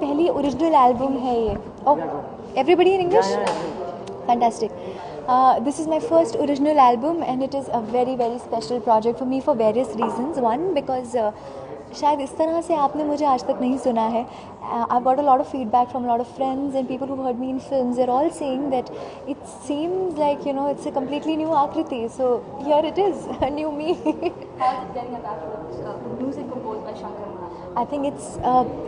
पहली original album है ये. Oh, everybody in English? Fantastic. This is my first original album and it is a very very special project for me for various reasons. One, because शायद इस तरह से आपने मुझे आज तक नहीं सुना है. I've got a lot of feedback from a lot of friends and people who've heard me in films. They're all saying that it seems like, you know, it's a completely new Akriti. So here it is, a new me. How is it getting a back music composed by Shankar Maharaj? I think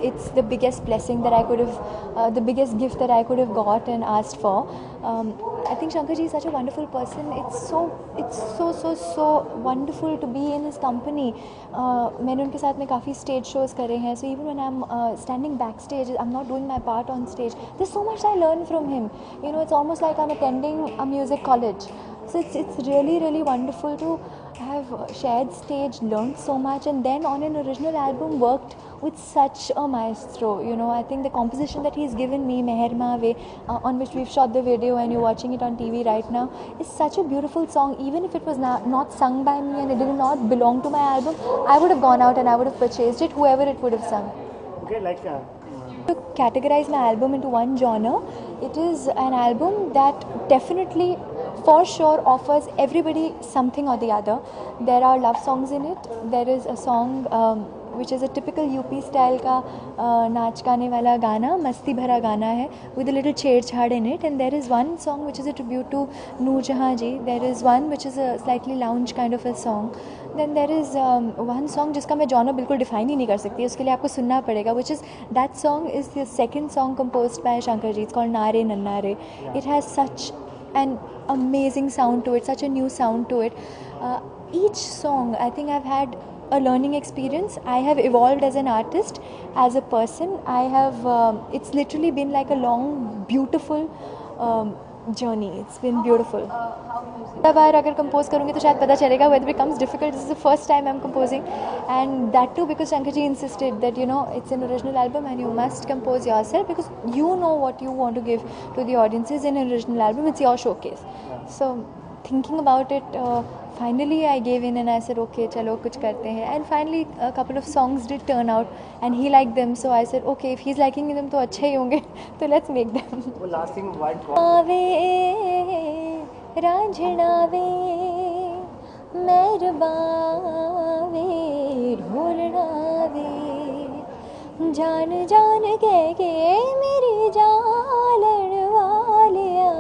it's the biggest blessing that I could have, the biggest gift that I could have got and asked for. I think Shankar ji is such a wonderful person. It's so wonderful to be in his company. मैंने उनके साथ में काफ़ी stage shows करे हैं. So even when I'm standing backstage, I'm not doing my part on stage. There's so much I learn from him. You know, it's almost like I'm attending a music college. So it's really really wonderful to have shared stage, learned so much, and then on an original album worked with such a maestro. You know, I think the composition that he's given me, Meher Maave, on which we've shot the video and you're watching it on TV right now, is such a beautiful song. Even if it was not sung by me and it did not belong to my album, I would have gone out and I would have purchased it, whoever it would have sung. Okay, like To categorize my album into one genre, it is an album that definitely for sure offers everybody something or the other. There are love songs in it. There is a song which is a typical UP style का नाच गाने वाला गाना, मस्ती भरा गाना है, with a little छेड़छाड़ in it. And there is one song which is a tribute to Noor Jahan ji. There is one which is a slightly lounge kind of a song. Then there is one song जिसका मैं genre बिल्कुल define ही नहीं कर सकती, उसके लिए आपको सुनना पड़ेगा, which is, that song is the second song composed by Shankar ji. It's called Naare Nannare. It has such an amazing sound to it, such a new sound to it. Each song, I think I've had a learning experience. I have evolved as an artist, as a person. I have, it's literally been like a long, beautiful journey. It's been beautiful. बार अगर compose करूँगी तो शायद पता चलेगा whether it becomes difficult. This is the first time I'm composing, and that too because Shankar ji insisted that, you know, it's an original album and you must compose yourself because you know what you want to give to the audiences in an original album. It's your showcase. So thinking about it, finally I gave in and I said, okay, chalo kuch karte hain. And finally a couple of songs did turn out and he liked them, so I said, okay, if he's liking them to अच्छे ही होंगे, so let's make them. वो last thing white Raanjhanaa वे मेहरबा वे ढोलना वे जान जान के मेरी जालन वालिया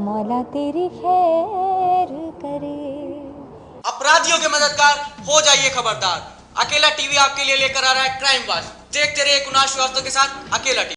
मौला तेरी खैर करे. अपराधियों के मददगार हो जाइए खबरदार. अकेला टीवी आपके लिए लेकर आ रहा है क्राइम वाच. देखते रहिए कुणाल श्रीवास्तव के साथ अकेला टीवी.